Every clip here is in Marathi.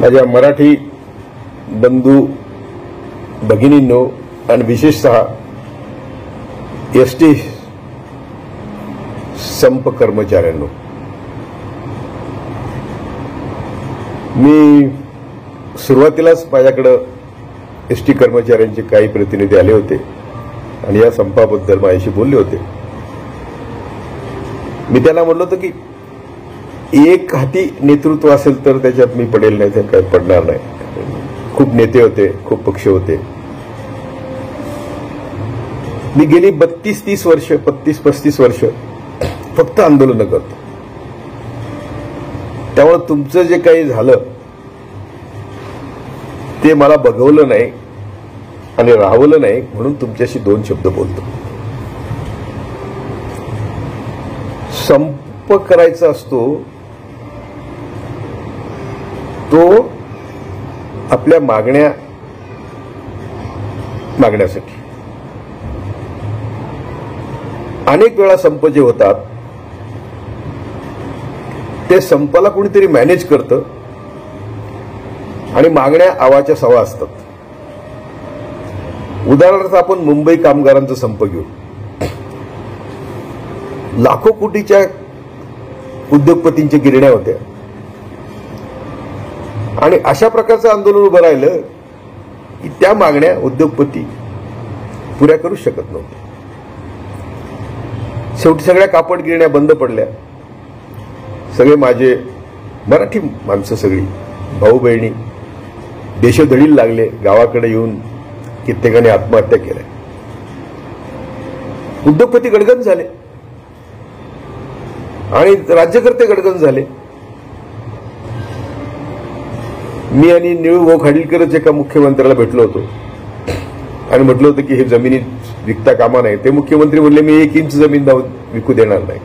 माझ्या मराठी बंधू भगिनींनो आणि विशेषतः एसटी संप कर्मचाऱ्यांनो, मी सुरुवातीलाच माझ्याकडे एसटी कर्मचाऱ्यांचे काही प्रतिनिधी आले होते आणि या संपाबद्दल माझ्याशी बोलले होते. मी त्यांना म्हणलो होतो की एक हाती नेतृत्व असेल तर त्याच्यात मी पडेल, नाही तर काही पडणार नाही. खूप नेते होते, खूप पक्ष होते. मी गेली 32-30 वर्ष, 35 वर्ष फक्त आंदोलन करतो. त्यामुळे तुमचं जे काही झालं ते मला बघवलं नाही आणि राहवलं नाही, म्हणून तुमच्याशी 2 शब्द बोलतो. संप करायचा असतो तो आपल्या मागण्यासाठी. अनेक वेळा संप जे होतात ते संपाला कोणीतरी मॅनेज करतं आणि मागण्या आवाच्या सवा असतात. उदाहरणार्थ आपण मुंबई कामगारांचा संप घेऊ. लाखो कोटीच्या उद्योगपतींच्या गिरण्या होत्या आणि अशा प्रकारचं आंदोलन उभं राहिलं की त्या मागण्या उद्योगपती पुऱ्या करू शकत नव्हते. शेवटी सगळ्या कापड गिरण्या बंद पडल्या. सगळे माझे मराठी माणसं, सगळी भाऊ बहिणी देशोधडीला लागले. गावाकडे येऊन कित्येकाने आत्महत्या केल्या. उद्योगपती गडगंज झाले आणि राज्यकर्ते गडगंज झाले. मी आणि निळू खाडीलकरच एका मुख्यमंत्र्याला भेटलो होतो आणि म्हटलं होतं की हे जमिनी विकता कामा नाही. ते मुख्यमंत्री म्हणले मी 1 इंच जमीन विकू देणार नाही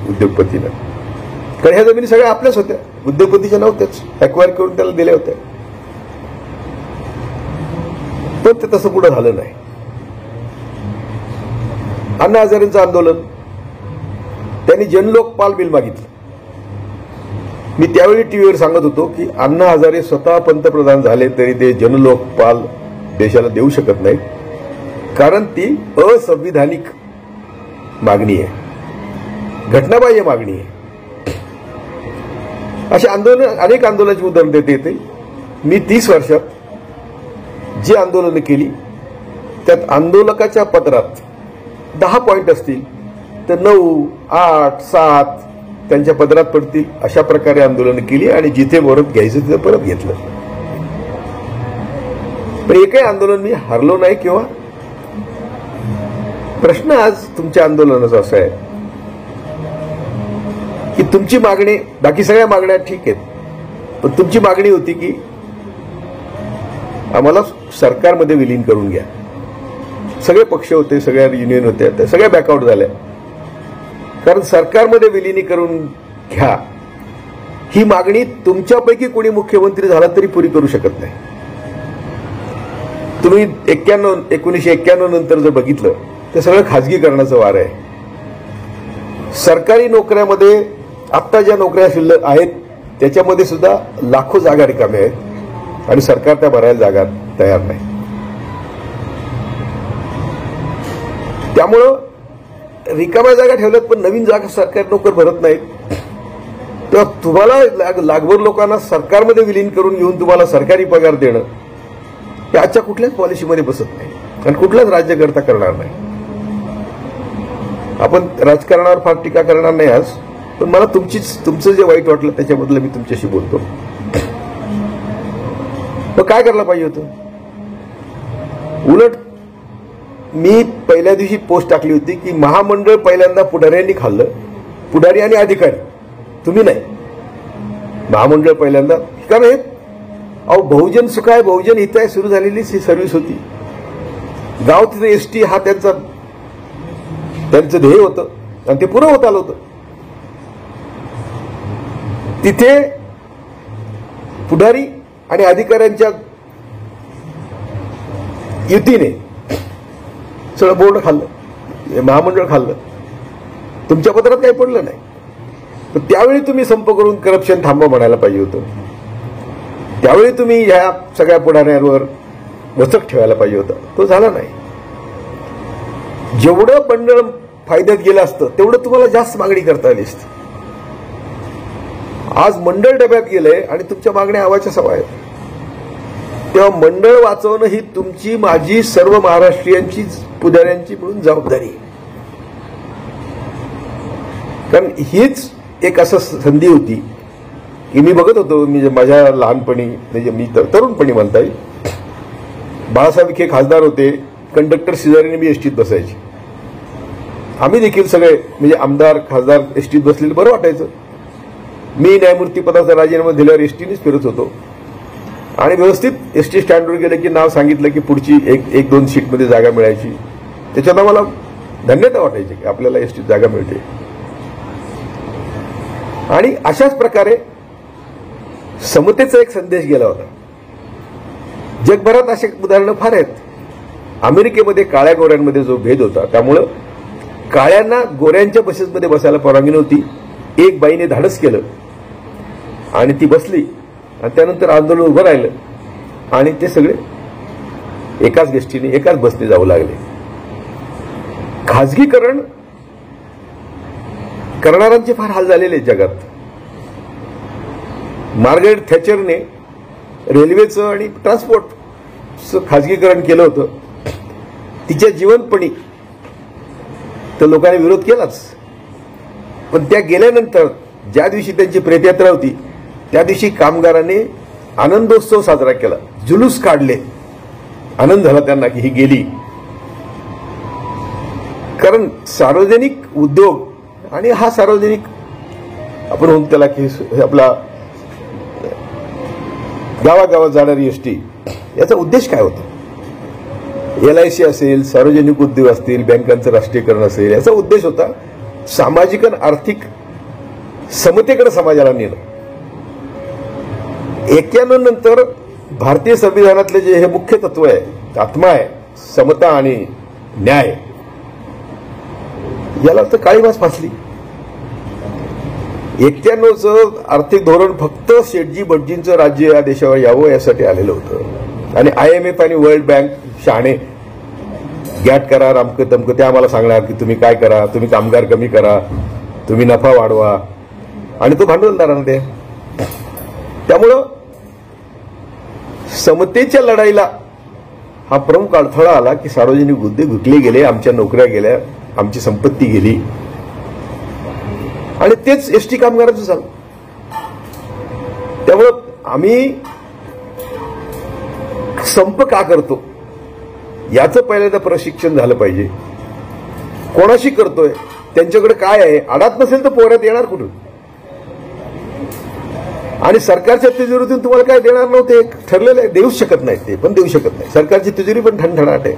उद्योगपतीला, कारण ह्या जमिनी सगळ्या आपल्याच होत्या, उद्योगपतीच्या नव्हत्याच, ॲक्वायर करून त्याला दिल्या होत्या. पण ते तसं पुढे झालं नाही. अण्णा हजारेंचं आंदोलन, त्यांनी जनलोकपाल बिल मागितलं. मी त्यावेळी टीव्हीवर सांगत होतो की अण्णा हजारे स्वतः पंतप्रधान झाले तरी ते जनलोकपाल देशाला देऊ शकत नाही, कारण ती असंविधानिक मागणी आहे, घटनाबाह्य मागणी आहे. अशी अनेक आंदोलनाची उदाहरण देता येते. मी 30 वर्षात जी आंदोलनं केली त्यात आंदोलकाच्या पत्रात 10 पॉइंट असतील तर 9, 8, 7 त्यांच्या पदरात पडतील अशा प्रकारे आंदोलन केली आणि जिथे परत घ्यायचं तिथे परत घेतलं. पण एकही आंदोलन मी हरलो नाही. किंवा प्रश्न आज तुमच्या आंदोलनाचा असा आहे की तुमची मागणी, बाकी सगळ्या मागण्या ठीक आहेत, पण तुमची मागणी होती की आम्हाला सरकारमध्ये विलीन करून घ्या. सगळे पक्ष होते, सगळ्या युनियन होत्या, त्या सगळ्या बॅकआउट झाल्या. कारण सरकारमध्ये विलिनीकरण घ्या ही मागणी तुमच्यापैकी कोणी मुख्यमंत्री झाला तरी पुरी करू शकत नाही. तुम्ही 1991 नंतर जर बघितलं तर सगळं खाजगीकरणाचं वार आहे. सरकारी नोकऱ्यामध्ये आत्ता ज्या नोकऱ्या शिल्लक आहेत त्याच्यामध्ये सुद्धा लाखो जागा रिकाम्या आहेत आणि सरकार त्या भरायला जागा तयार नाही. त्यामुळं रिकाम्या जागा ठेवल्यात पण नवीन जागा सरकारी नोकर भरत नाहीत. तेव्हा तुम्हाला लागभर लोकांना सरकारमध्ये विलीन करून घेऊन तुम्हाला सरकारी पगार देणं हे आजच्या कुठल्याच पॉलिसीमध्ये बसत नाही आणि कुठलाच राज्यकर्ता करणार नाही. आपण राजकारणावर फार टीका करणार नाही आज, पण मला तुमचं जे वाईट वाटलं त्याच्याबद्दल मी तुमच्याशी बोलतो. मग काय करायला पाहिजे होतं? उलट मी पहिल्या दिवशी पोस्ट टाकली होती की महामंडळ पहिल्यांदा पुढाऱ्यांनी खाल्लं, पुढारी आणि अधिकारी, तुम्ही नाही. महामंडळ पहिल्यांदा, कारण हे बहुजन सुखाय बहुजन हिताय सुरू झालेलीच ही सर्व्हिस होती. गाव तिथे एसटी हा त्यांचं ध्येय होतं आणि ते पुरं होत आलं होतं. तिथे पुढारी आणि अधिकाऱ्यांच्या युतीने सगळं बोर्ड खाल्लं, महामंडळ खाल्लं. तुमच्या पत्रात काही पडलं नाही. पण त्यावेळी तुम्ही संप करून करप्शन थांबवा म्हणायला पाहिजे होतं. त्यावेळी तुम्ही ह्या सगळ्या पुढाऱ्यांवर वचक ठेवायला पाहिजे होता, तो झाला नाही. जेवढं मंडळ फायद्यात गेलं असतं तेवढं तुम्हाला जास्त मागणी करता आली असती. आज मंडळ डब्यात गेलंय आणि तुमच्या मागण्या आवाच्या सवा आहेत. तेव्हा मंडळ वाचवणं ही तुमची, माझी, सर्व महाराष्ट्रीयांची, पुढाऱ्यांची मिळून जबाबदारी आहे. कारण हीच एक असं संधी होती की मी बघत होतो, मी माझ्या लहानपणी, म्हणजे मी तरुणपणी म्हणता येईल, बाळासाहेब विखे खासदार होते, कंडक्टर शेजारीने मी एसटीत बसायची. आम्ही देखील सगळे म्हणजे आमदार खासदार एसटीत बसलेले बरं वाटायचं. मी न्यायमूर्ती पदाचा राजीनामा दिल्यावर एसटीनेच फिरत होतो आणि व्यवस्थित एसटी स्टँडवर गेलं की नाव सांगितलं की पुढची एक दोन सीटमध्ये जागा मिळायची. त्याच्यात आम्हाला धन्यता वाटायची की आपल्याला एसटीत जागा मिळते. आणि अशाच प्रकारे समतेचा एक संदेश गेला होता. जगभरात असे उदाहरणं फार आहेत. अमेरिकेमध्ये काळ्या गोऱ्यांमध्ये जो भेद होता त्यामुळं काळ्यांना गोऱ्यांच्या बसेसमध्ये बसायला परवानगी नव्हती. एक बाईने धाडस केलं आणि ती बसली आणि त्यानंतर आंदोलन उभं राहिलं आणि ते सगळे एकाच गोष्टीने एकाच बसने जाऊ लागले. खाजगीकरण करणाऱ्यांचे फार हाल झालेले आहेत जगात. मार्गारेट थॅचरने रेल्वेचं आणि ट्रान्सपोर्टचं खाजगीकरण केलं होतं. तिच्या जीवनपणी तर लोकांनी विरोध केलाच, पण त्या गेल्यानंतर ज्या दिवशी त्यांची प्रेतयात्रा होती त्या दिवशी कामगारांनी आनंदोत्सव साजरा केला, जुलूस काढले, आनंद झाला त्यांना की ही गेली. कारण सार्वजनिक उद्योग आणि हा सार्वजनिक आपण म्हणतो त्याला की आपला गावागावात जाणारी एसटी, याचा उद्देश काय होता? LIC असेल, सार्वजनिक उद्योग असतील, बँकांचं राष्ट्रीयकरण असेल, याचा उद्देश होता सामाजिक आणि आर्थिक समतेकडे समाजाला नेणं. 91 नंतर भारतीय संविधानातले जे हे मुख्य तत्व आहे, आत्मा आहे, समता आणि न्याय, याला तर काळीमास फासली. 91चं आर्थिक धोरण फक्त शेटजी भटजींचं राज्य या देशावर यावं यासाठी आलेलं होतं. आणि IMF आणि वर्ल्ड बँक शहाणे गॅट करा, रामकं तमकं ते आम्हाला सांगणार की तुम्ही काय करा, तुम्ही कामगार कमी करा, तुम्ही नफा वाढवा, आणि तो भांडवलदारांना द्या. त्यामुळं समतेच्या लढाईला हा प्रमुख अडथळा आला की सार्वजनिक उद्योग विकले गेले, आमच्या नोकऱ्या गेल्या, आमची संपत्ती गेली. आणि तेच एसटी कामगारांचं झालं. त्यामुळं आम्ही संप का करतो याचं पहिल्यांदा प्रशिक्षण झालं पाहिजे. कोणाशी करतोय, त्यांच्याकडे काय आहे, आडात नसेल तर पोऱ्यात येणार कुठून? आणि सरकारच्या तिजोरीतून तुम्हाला काय देणार नव्हते ठरलेलं आहे, देऊच शकत नाही, ते पण देऊ शकत नाही. सरकारची तिजोरी पण ठणठणाट आहे.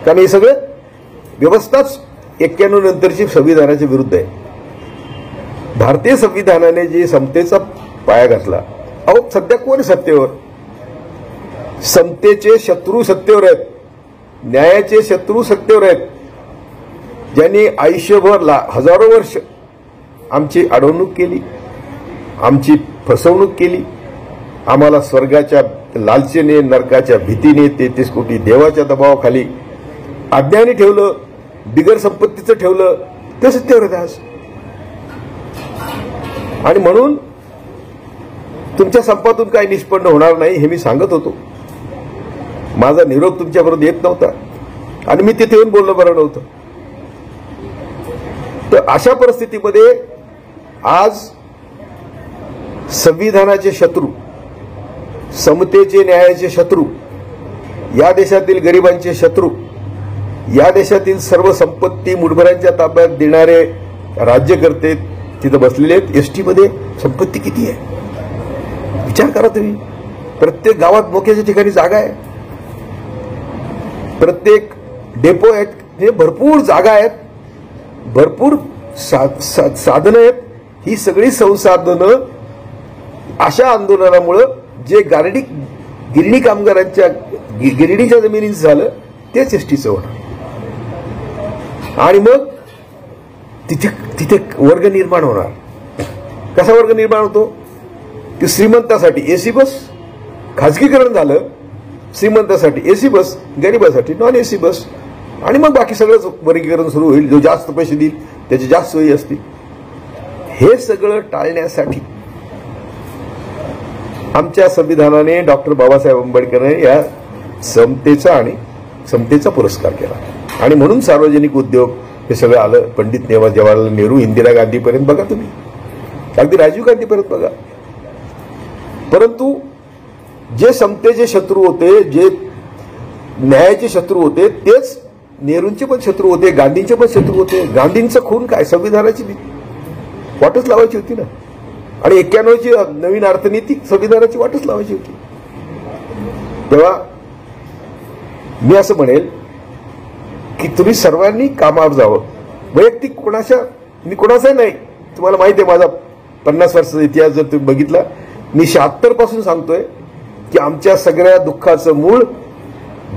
कारण हे सगळं व्यवस्थाच 91 नंतरची संविधानाच्या विरुद्ध आहे. भारतीय संविधानाने जे समतेचा पाया घातला, अहो सध्या कोण सत्तेवर? समतेचे शत्रू सत्तेवर आहेत, न्यायाचे शत्रू सत्तेवर आहेत, ज्यांनी आयुष्यभर हजारो वर्ष आमची अडवणूक केली, आमची फसवणूक केली, आम्हाला स्वर्गाच्या लालचेने, नरकाच्या भीतीने, 33 कोटी देवाच्या दबावाखाली अज्ञानी ठेवलं, बिगर संपत्तीचं ठेवलं, ते सत्तेवर आहेत आज. आणि म्हणून तुमच्या संपातून काही निष्पन्न होणार नाही हे मी सांगत होतो. माझा निरोप तुमच्याबरोबर येत नव्हता आणि मी तिथे येऊन बोलणं बरं नव्हतं. तर अशा परिस्थितीमध्ये आज संविधानाचे शत्रू, समतेचे न्यायाचे शत्रू, या देशातील गरिबांचे शत्रू, या देशातील सर्व संपत्ती मुठभरांच्या ताब्यात देणारे राज्यकर्ते तिथं बसलेले आहेत. एसटीमध्ये संपत्ती किती आहे विचार करा तुम्ही. प्रत्येक गावात मोक्याच्या ठिकाणी जागा आहे, प्रत्येक डेपो आहेत, हे भरपूर जागा आहेत, भरपूर साधनं आहेत. ही सगळी संसाधनं अशा आंदोलनामुळं जे गिरणी कामगारांच्या गिरणीच्या जमिनीचं झालं तेच एसटीचं होणार. आणि मग तिथे वर्ग निर्माण होणार. कसा वर्ग निर्माण होतो की श्रीमंतासाठी एसी बस खाजगीकरण झालं श्रीमंतासाठी एसी बस, गरिबासाठी नॉन एसी बस, आणि मग बाकी सगळंच वर्गीकरण सुरू होईल. जो जास्त पैसे देईल त्याची जास्त सोयी असतील. हे सगळं टाळण्यासाठी आमच्या संविधानाने डॉक्टर बाबासाहेब आंबेडकरांनी या समतेचा पुरस्कार केला. आणि म्हणून सार्वजनिक उद्योग हे सगळं आलं. पंडित जवाहरलाल नेहरू, इंदिरा गांधीपर्यंत बघा तुम्ही, अगदी राजीव गांधीपर्यंत बघा. परंतु जे समतेचे शत्रू होते, जे न्यायाचे शत्रू होते, तेच नेहरूंचे पण शत्रू होते, गांधींचे पण शत्रू होते. गांधींचं खून काय, संविधानाची वाटच लावायची होती ना. आणि 91ची नवीन अर्थनीती संविधानाची वाटच लावायची होती. तेव्हा मी असं म्हणेल की तुम्ही सर्वांनी कामावर जावं. वैयक्तिक मी कोणाचा नाही. तुम्हाला माहिती आहे माझा 50 वर्षाचा इतिहास जर तुम्ही बघितला, मी 76 पासून सांगतोय की आमच्या सगळ्या दुःखाचं मूळ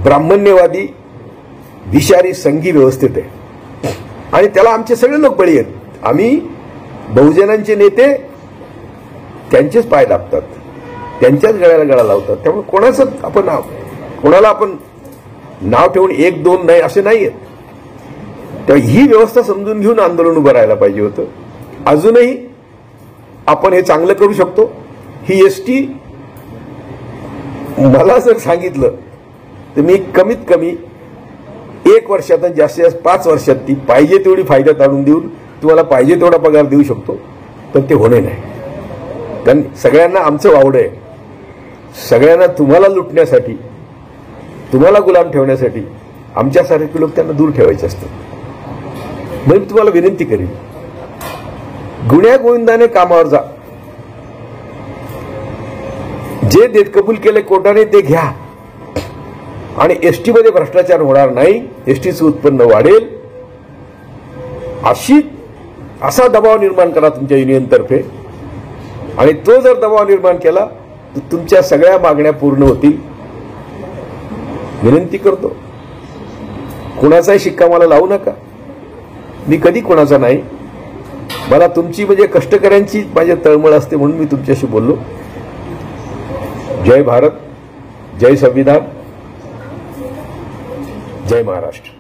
ब्राह्मण्यवादी विषारी संघी व्यवस्थेत आहे. आणि त्याला आमचे सगळे लोक बळी आहेत. आम्ही बहुजनांचे नेते त्यांचेच पाय दाबतात, त्यांच्याच गळ्याला गळा लावतात. त्यामुळे कोणाला आपण नाव ठेवून 1-2 नाही असे नाही आहेत. तेव्हा ही व्यवस्था समजून घेऊन आंदोलन उभं राहायला पाहिजे होतं. अजूनही आपण हे चांगलं करू शकतो. ही एसटी मला जर सांगितलं तर मी कमीत कमी 1 वर्षात आणि जास्तीत जास्त 5 वर्षात ती पाहिजे तेवढी फायद्यात आणून देऊन तुम्हाला पाहिजे तेवढा पगार देऊ शकतो. पण ते होणे नाही. कारण सगळ्यांना आमचं वावडं आहे. सगळ्यांना तुम्हाला लुटण्यासाठी, तुम्हाला गुलाम ठेवण्यासाठी आमच्यासारखे लोक त्यांना दूर ठेवायचे असतात. म्हणून मी तुम्हाला विनंती करीन, गुण्या गोविंदाने कामावर जा. जे देत कबूल केले कोर्टाने ते घ्या. आणि एसटी मध्ये भ्रष्टाचार होणार नाही, एसटीचं उत्पन्न वाढेल, असा दबाव निर्माण करा तुमच्या युनियनतर्फे. आणि तो जर दबाव निर्माण केला तर तुमच्या सगळ्या मागण्या पूर्ण होतील. विनंती करतो, कुणाचाही शिक्का मला लावू नका. मी कधी कोणाचा नाही. मला तुमची म्हणजे कष्टकऱ्यांची माझी तळमळ असते म्हणून मी तुमच्याशी बोललो. जय भारत, जय संविधान, जय महाराष्ट्र.